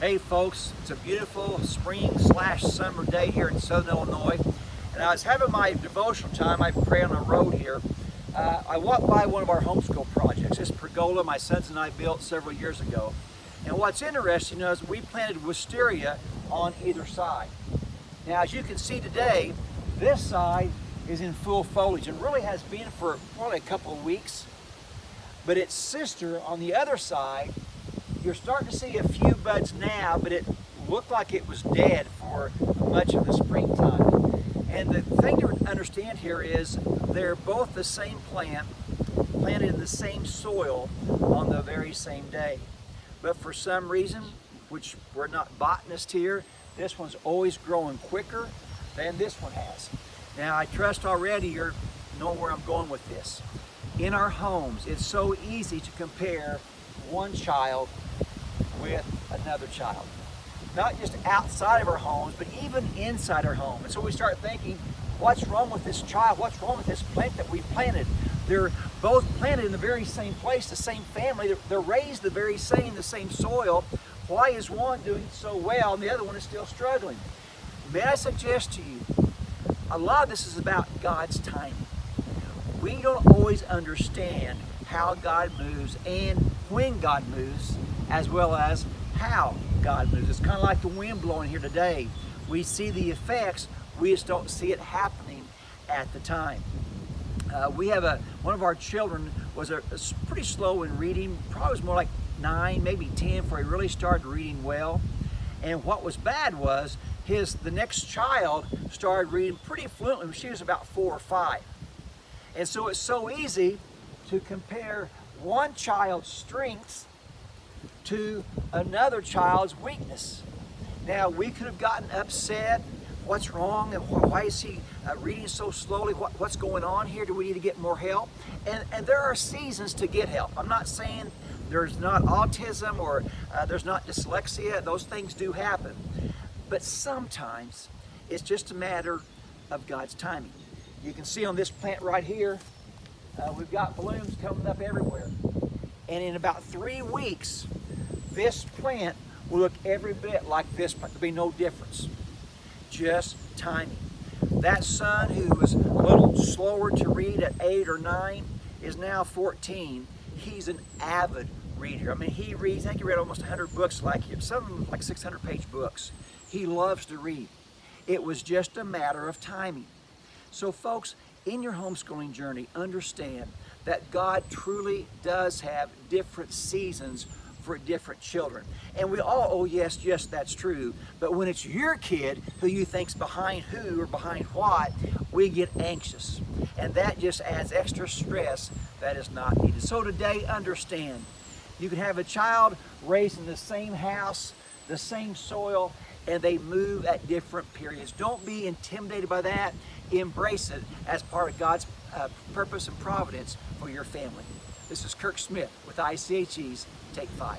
Hey folks, it's a beautiful spring/summer day here in Southern Illinois, and I was having my devotional time. I pray on the road here. I walked by one of our homeschool projects. This pergola my sons and I built several years ago. And what's interesting is we planted wisteria on either side. Now, as you can see today, this side is in full foliage and really has been for probably a couple of weeks. But its sister on the other side, you're starting to see a few buds now, but it looked like it was dead for much of the springtime. And the thing to understand here is they're both the same plant, planted in the same soil on the very same day. But for some reason, which we're not botanists here, this one's always growing quicker than this one has. Now, I trust already you know where I'm going with this. In our homes, it's so easy to compare one child with another child. Not just outside of our homes, but even inside our home. And so we start thinking, what's wrong with this child? What's wrong with this plant that we planted? They're both planted in the very same place, the same family. They're raised the same soil. Why is one doing so well and the other one is still struggling? May I suggest to you, a lot of this is about God's timing. We don't always understand how God moves and when God moves, as well as how God moves. It's kind of like the wind blowing here today. We see the effects, we just don't see it happening at the time. We have one of our children was pretty slow in reading, probably was more like 9, maybe 10 before he really started reading well. And what was bad was the next child started reading pretty fluently when she was about 4 or 5. And so it's so easy to compare one child's strengths to another child's weakness. Now, we could have gotten upset. What's wrong? And why is he reading so slowly? What's going on here? Do we need to get more help? And there are seasons to get help. I'm not saying there's not autism or there's not dyslexia. Those things do happen. But sometimes it's just a matter of God's timing. You can see on this plant right here, we've got blooms coming up everywhere. And in about 3 weeks, this plant will look every bit like this plant. There'll be no difference. Just timing. That son who was a little slower to read at 8 or 9 is now 14. He's an avid reader. I mean, he reads, I think he read almost 100 books like him, some like 600-page books. He loves to read. It was just a matter of timing. So folks, in your homeschooling journey, understand that God truly does have different seasons for different children. And we all, oh yes, that's true. But when it's your kid who you think's behind who or behind what, we get anxious. And that just adds extra stress that is not needed. So today, understand, you can have a child raised in the same house, the same soil, and they move at different periods. Don't be intimidated by that. Embrace it as part of God's purpose and providence for your family. This is Kirk Smith with ICHE's Take 5.